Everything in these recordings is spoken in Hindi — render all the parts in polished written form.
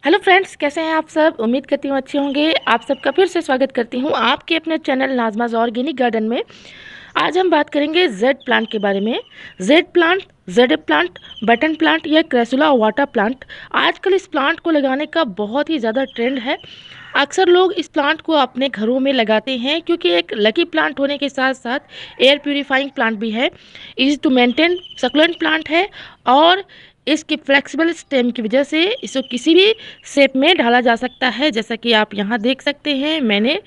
हेलो फ्रेंड्स, कैसे हैं आप सब। उम्मीद करती हूँ अच्छे होंगे। आप सबका फिर से स्वागत करती हूँ आपके अपने चैनल नाज़माज़ ऑर्गेनिक गार्डन में। आज हम बात करेंगे जेड प्लांट के बारे में। Jade plant, jade plant, button plant या क्रेसुला वाटर प्लांट। आजकल इस प्लांट को लगाने का बहुत ही ज़्यादा ट्रेंड है। अक्सर लोग इस प्लांट को अपने घरों में लगाते हैं क्योंकि एक लकी प्लांट होने के साथ साथ एयर प्यूरिफाइंग प्लांट भी है। Easy to maintain succulent plant है और इसकी फ्लेक्सिबल स्टेम की वजह से इसको किसी भी शेप में ढाला जा सकता है। जैसा कि आप यहाँ देख सकते हैं, मैंने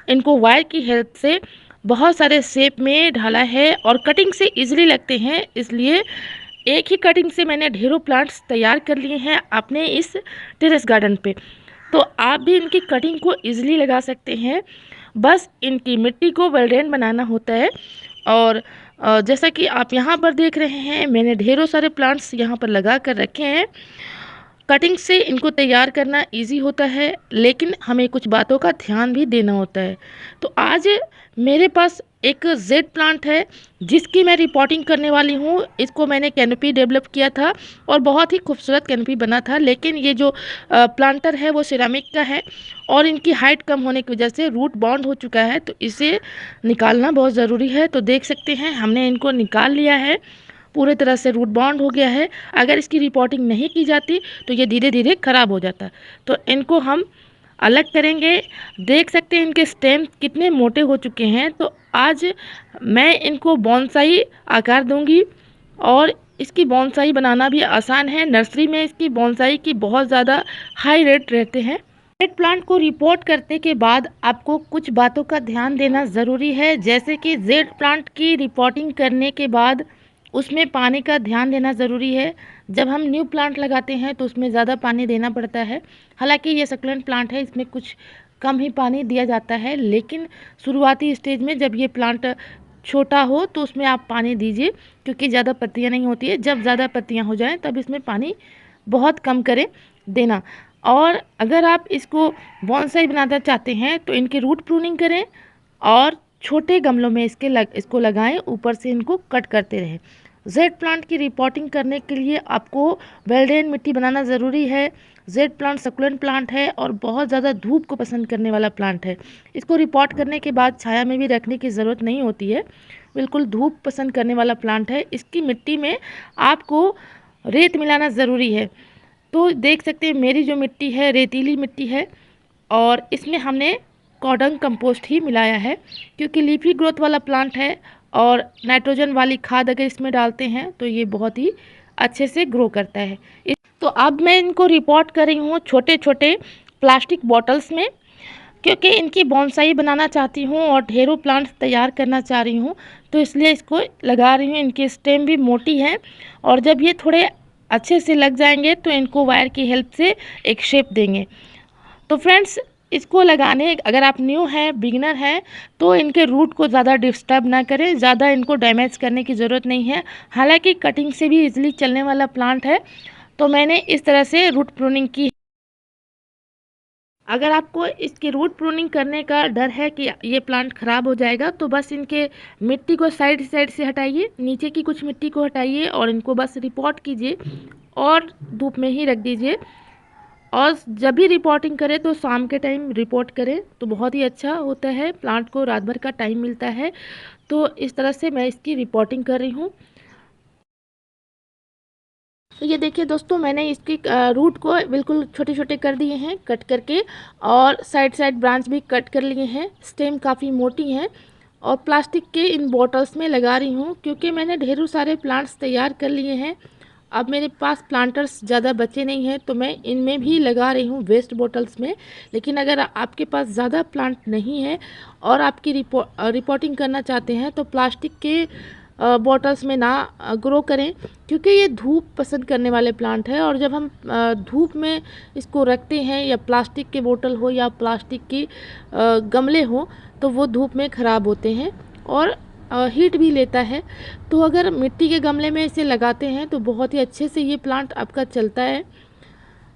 इनको वायर की हेल्प से बहुत सारे शेप में ढाला है और कटिंग से इजीली लगते हैं, इसलिए एक ही कटिंग से मैंने ढेरों प्लांट्स तैयार कर लिए हैं अपने इस टेरेस गार्डन पे। तो आप भी इनकी कटिंग को इजीली लगा सकते हैं। बस इनकी मिट्टी को वेल ड्रेन बनाना होता है। और जैसा कि आप यहाँ पर देख रहे हैं, मैंने ढेरों सारे प्लांट्स यहाँ पर लगा कर रखे हैं। कटिंग से इनको तैयार करना इजी होता है, लेकिन हमें कुछ बातों का ध्यान भी देना होता है। तो आज मेरे पास एक जेड प्लांट है जिसकी मैं रिपोर्टिंग करने वाली हूँ। इसको मैंने कैनोपी डेवलप किया था और बहुत ही खूबसूरत कैनोपी बना था, लेकिन ये जो प्लांटर है वो सिरामिक का है और इनकी हाइट कम होने की वजह से रूट बाउंड हो चुका है, तो इसे निकालना बहुत ज़रूरी है। तो देख सकते हैं, हमने इनको निकाल लिया है। पूरे तरह से रूट बाउंड हो गया है। अगर इसकी रिपोर्टिंग नहीं की जाती तो ये धीरे धीरे ख़राब हो जाता। तो इनको हम अलग करेंगे। देख सकते हैं इनके स्टेम कितने मोटे हो चुके हैं। तो आज मैं इनको बॉन्साई आकार दूंगी और इसकी बॉन्साई बनाना भी आसान है। नर्सरी में इसकी बॉन्साई की बहुत ज़्यादा हाई रेट रहते हैं। जेड प्लांट को रिपोर्ट करने के बाद आपको कुछ बातों का ध्यान देना ज़रूरी है, जैसे कि जेड प्लांट की रिपोर्टिंग करने के बाद उसमें पानी का ध्यान देना ज़रूरी है। जब हम न्यू प्लांट लगाते हैं तो उसमें ज़्यादा पानी देना पड़ता है। हालांकि ये सक्लेंट प्लांट है, इसमें कुछ कम ही पानी दिया जाता है, लेकिन शुरुआती स्टेज में जब ये प्लांट छोटा हो तो उसमें आप पानी दीजिए, क्योंकि ज़्यादा पत्तियाँ नहीं होती है। जब ज़्यादा पत्तियाँ हो जाएं तब इसमें पानी बहुत कम करें देना। और अगर आप इसको बॉन्साई बनाना चाहते हैं तो इनकी रूट प्रूनिंग करें और छोटे गमलों में इसको लगाएं, ऊपर से इनको कट करते रहें। जेड प्लांट की रिपोर्टिंग करने के लिए आपको वेल ड्रेन मिट्टी बनाना ज़रूरी है। जेड प्लांट सक्लेंट प्लांट है और बहुत ज़्यादा धूप को पसंद करने वाला प्लांट है। इसको रिपोर्ट करने के बाद छाया में भी रखने की ज़रूरत नहीं होती है। बिल्कुल धूप पसंद करने वाला प्लांट है। इसकी मिट्टी में आपको रेत मिलाना ज़रूरी है। तो देख सकते हैं, मेरी जो मिट्टी है रेतीली मिट्टी है और इसमें हमने कॉर्डन कंपोस्ट ही मिलाया है, क्योंकि लीफी ग्रोथ वाला प्लांट है और नाइट्रोजन वाली खाद अगर इसमें डालते हैं तो ये बहुत ही अच्छे से ग्रो करता है। तो अब मैं इनको रिपोर्ट कर रही हूँ छोटे छोटे प्लास्टिक बॉटल्स में, क्योंकि इनकी बॉन्साई बनाना चाहती हूँ और ढेरों प्लांट्स तैयार करना चाह रही हूँ, तो इसलिए इसको लगा रही हूँ। इनकी स्टेम भी मोटी है और जब ये थोड़े अच्छे से लग जाएंगे तो इनको वायर की हेल्प से एक शेप देंगे। तो फ्रेंड्स, इसको लगाने अगर आप न्यू हैं, बिगिनर हैं, तो इनके रूट को ज़्यादा डिस्टर्ब ना करें। ज़्यादा इनको डैमेज करने की ज़रूरत नहीं है। हालांकि कटिंग से भी इजीली चलने वाला प्लांट है, तो मैंने इस तरह से रूट प्रूनिंग की। अगर आपको इसकी रूट प्रूनिंग करने का डर है कि ये प्लांट ख़राब हो जाएगा, तो बस इनके मिट्टी को साइड साइड से हटाइए, नीचे की कुछ मिट्टी को हटाइए और इनको बस रिपोर्ट कीजिए और धूप में ही रख दीजिए। और जब भी रिपोर्टिंग करें तो शाम के टाइम रिपोर्ट करें तो बहुत ही अच्छा होता है। प्लांट को रात भर का टाइम मिलता है। तो इस तरह से मैं इसकी रिपोर्टिंग कर रही हूँ। तो ये देखिए दोस्तों, मैंने इसकी रूट को बिल्कुल छोटे छोटे कर दिए हैं कट करके, और साइड साइड ब्रांच भी कट कर लिए हैं। स्टेम काफ़ी मोटी हैं और प्लास्टिक के इन बॉटल्स में लगा रही हूँ, क्योंकि मैंने ढेरों सारे प्लांट्स तैयार कर लिए हैं। अब मेरे पास प्लांटर्स ज़्यादा बचे नहीं हैं, तो मैं इनमें भी लगा रही हूँ वेस्ट बॉटल्स में। लेकिन अगर आपके पास ज़्यादा प्लांट नहीं है और आपकी रिपोर्टिंग करना चाहते हैं तो प्लास्टिक के बॉटल्स में ना ग्रो करें, क्योंकि ये धूप पसंद करने वाले प्लांट है। और जब हम धूप में इसको रखते हैं, या प्लास्टिक के बोतल हो या प्लास्टिक की गमले हो, तो वो धूप में ख़राब होते हैं और हीट भी लेता है। तो अगर मिट्टी के गमले में इसे लगाते हैं तो बहुत ही अच्छे से ये प्लांट आपका चलता है।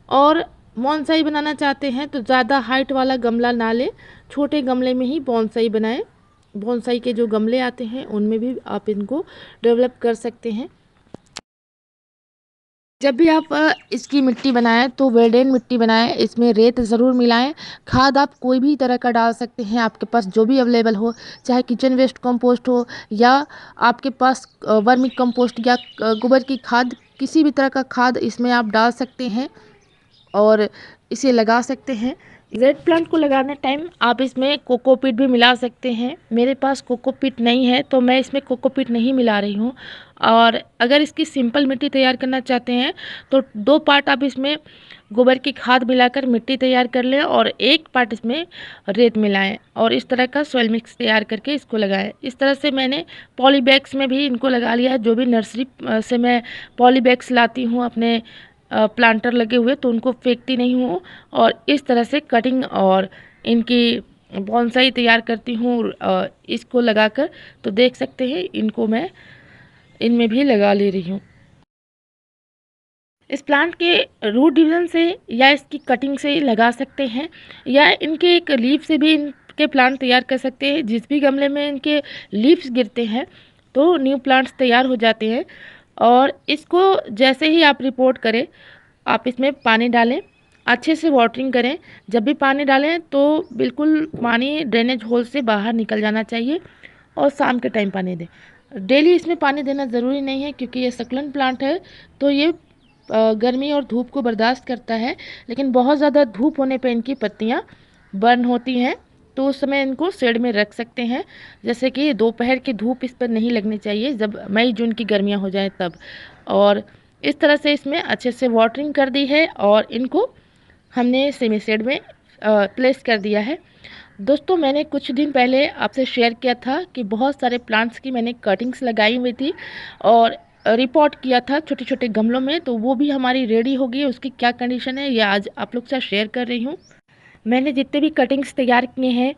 और बॉन्साई बनाना चाहते हैं तो ज़्यादा हाइट वाला गमला ना लें, छोटे गमले में ही बॉन्साई बनाएं। बॉन्साई के जो गमले आते हैं उनमें भी आप इनको डेवलप कर सकते हैं। जब भी आप इसकी मिट्टी बनाएं तो वेल्डेन मिट्टी बनाएं, इसमें रेत ज़रूर मिलाएं। खाद आप कोई भी तरह का डाल सकते हैं, आपके पास जो भी अवेलेबल हो, चाहे किचन वेस्ट कंपोस्ट हो या आपके पास वर्मी कंपोस्ट या गोबर की खाद, किसी भी तरह का खाद इसमें आप डाल सकते हैं और इसे लगा सकते हैं। जेड प्लांट को लगाने टाइम आप इसमें कोकोपीट भी मिला सकते हैं। मेरे पास कोकोपीट नहीं है तो मैं इसमें कोकोपीट नहीं मिला रही हूँ। और अगर इसकी सिंपल मिट्टी तैयार करना चाहते हैं तो 2 पार्ट आप इसमें गोबर की खाद मिलाकर मिट्टी तैयार कर लें और 1 पार्ट इसमें रेत मिलाएं और इस तरह का सॉइल मिक्स तैयार करके इसको लगाएं। इस तरह से मैंने पॉली बैग्स में भी इनको लगा लिया है। जो भी नर्सरी से मैं पॉली बैग्स लाती हूँ अपने प्लांटर लगे हुए तो उनको फेंकती नहीं हूँ और इस तरह से कटिंग और इनकी बॉन्साई तैयार करती हूँ इसको लगाकर। तो देख सकते हैं इनको मैं इनमें भी लगा ले रही हूँ। इस प्लांट के रूट डिवीज़न से या इसकी कटिंग से लगा सकते हैं या इनके एक लीफ से भी इनके प्लांट तैयार कर सकते हैं। जिस भी गमले में इनके लीव्स गिरते हैं तो न्यू प्लांट्स तैयार हो जाते हैं। और इसको जैसे ही आप रिपोर्ट करें आप इसमें पानी डालें, अच्छे से वाटरिंग करें। जब भी पानी डालें तो बिल्कुल पानी ड्रेनेज होल से बाहर निकल जाना चाहिए और शाम के टाइम पानी दें। डेली इसमें पानी देना ज़रूरी नहीं है क्योंकि ये सक्लेंट प्लांट है तो ये गर्मी और धूप को बर्दाश्त करता है। लेकिन बहुत ज़्यादा धूप होने पे इनकी पत्तियाँ बर्न होती हैं तो उस समय इनको शेड में रख सकते हैं। जैसे कि दोपहर की धूप इस पर नहीं लगनी चाहिए, जब मई जून की गर्मियाँ हो जाए तब। और इस तरह से इसमें अच्छे से वाटरिंग कर दी है और इनको हमने सेमी शेड में प्लेस कर दिया है। दोस्तों मैंने कुछ दिन पहले आपसे शेयर किया था कि बहुत सारे प्लांट्स की मैंने कटिंग्स लगाई हुई थी और रिपोर्ट किया था छोटे छोटे गमलों में, तो वो भी हमारी रेडी हो गई है। उसकी क्या कंडीशन है ये आज आप लोग से शेयर कर रही हूँ। मैंने जितने भी कटिंग्स तैयार किए हैं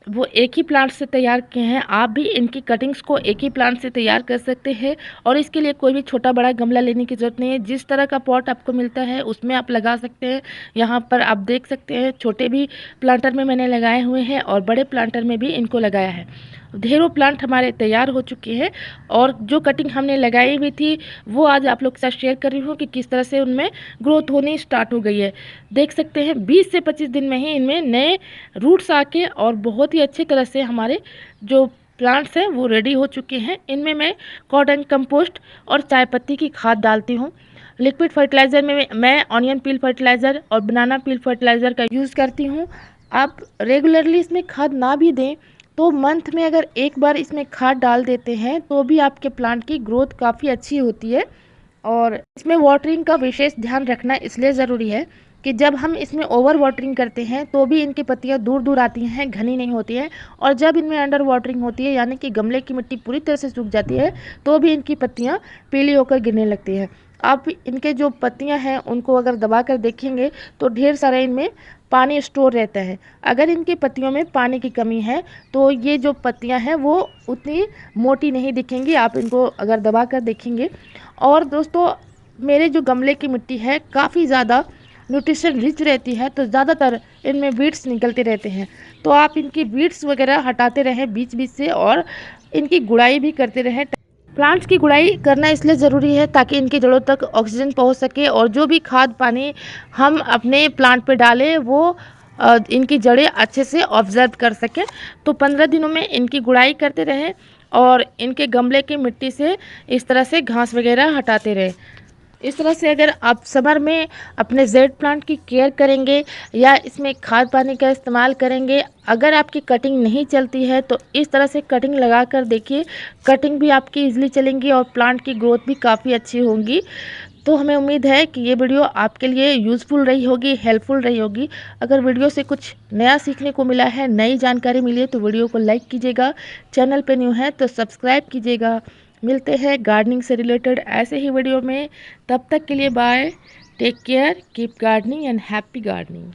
वो एक ही प्लांट से तैयार किए हैं। आप भी इनकी कटिंग्स को एक ही प्लांट से तैयार कर सकते हैं और इसके लिए कोई भी छोटा बड़ा गमला लेने की ज़रूरत नहीं है। जिस तरह का पॉट आपको मिलता है उसमें आप लगा सकते हैं। यहाँ पर आप देख सकते हैं छोटे भी प्लांटर में मैंने लगाए हुए हैं और बड़े प्लांटर में भी इनको लगाया है। ढेरों प्लांट हमारे तैयार हो चुके हैं और जो कटिंग हमने लगाई हुई थी वो आज आप लोग के साथ शेयर कर रही हूँ कि किस तरह से उनमें ग्रोथ होनी स्टार्ट हो गई है। देख सकते हैं 20 से 25 दिन में ही इनमें नए रूट्स आके और बहुत ही अच्छी तरह से हमारे जो प्लांट्स हैं वो रेडी हो चुके हैं। इनमें मैं कॉटन कंपोस्ट और चाय पत्ती की खाद डालती हूँ। लिक्विड फर्टिलाइज़र में मैं ऑनियन पील फर्टिलाइज़र और बनाना पील फर्टिलाइज़र का यूज़ करती हूँ। आप रेगुलरली इसमें खाद ना भी दें तो मंथ में अगर एक बार इसमें खाद डाल देते हैं तो भी आपके प्लांट की ग्रोथ काफ़ी अच्छी होती है। और इसमें वाटरिंग का विशेष ध्यान रखना इसलिए ज़रूरी है कि जब हम इसमें ओवर वाटरिंग करते हैं तो भी इनकी पत्तियां दूर दूर आती हैं, घनी नहीं होती हैं। और जब इनमें अंडर वाटरिंग होती है यानी कि गमले की मिट्टी पूरी तरह से सूख जाती है तो भी इनकी पत्तियां पीली होकर गिरने लगती हैं। आप इनके जो पत्तियां हैं उनको अगर दबा कर देखेंगे तो ढेर सारा इनमें पानी स्टोर रहता है। अगर इनकी पत्तियों में पानी की कमी है तो ये जो पत्तियां हैं वो उतनी मोटी नहीं दिखेंगी, आप इनको अगर दबा कर देखेंगे। और दोस्तों मेरे जो गमले की मिट्टी है काफ़ी ज़्यादा न्यूट्रिशन रिच रहती है तो ज़्यादातर इनमें वीड्स निकलते रहते हैं। तो आप इनकी वीड्स वगैरह हटाते रहें बीच बीच से और इनकी गुड़ाई भी करते रहें। प्लांट्स की गुड़ाई करना इसलिए ज़रूरी है ताकि इनकी जड़ों तक ऑक्सीजन पहुंच सके और जो भी खाद पानी हम अपने प्लांट पे डालें वो इनकी जड़ें अच्छे से ऑब्जर्व कर सकें। तो 15 दिनों में इनकी गुड़ाई करते रहें और इनके गमले की मिट्टी से इस तरह से घास वगैरह हटाते रहें। इस तरह से अगर आप समर में अपने जेड प्लांट की केयर करेंगे या इसमें खाद पानी का इस्तेमाल करेंगे, अगर आपकी कटिंग नहीं चलती है तो इस तरह से कटिंग लगा कर देखिए, कटिंग भी आपकी इजीली चलेंगी और प्लांट की ग्रोथ भी काफ़ी अच्छी होंगी। तो हमें उम्मीद है कि ये वीडियो आपके लिए यूज़फुल रही होगी, हेल्पफुल रही होगी। अगर वीडियो से कुछ नया सीखने को मिला है, नई जानकारी मिली है तो वीडियो को लाइक कीजिएगा। चैनल पे न्यू है तो सब्सक्राइब कीजिएगा। मिलते हैं गार्डनिंग से रिलेटेड ऐसे ही वीडियो में, तब तक के लिए bye, take care, keep gardening and happy gardening.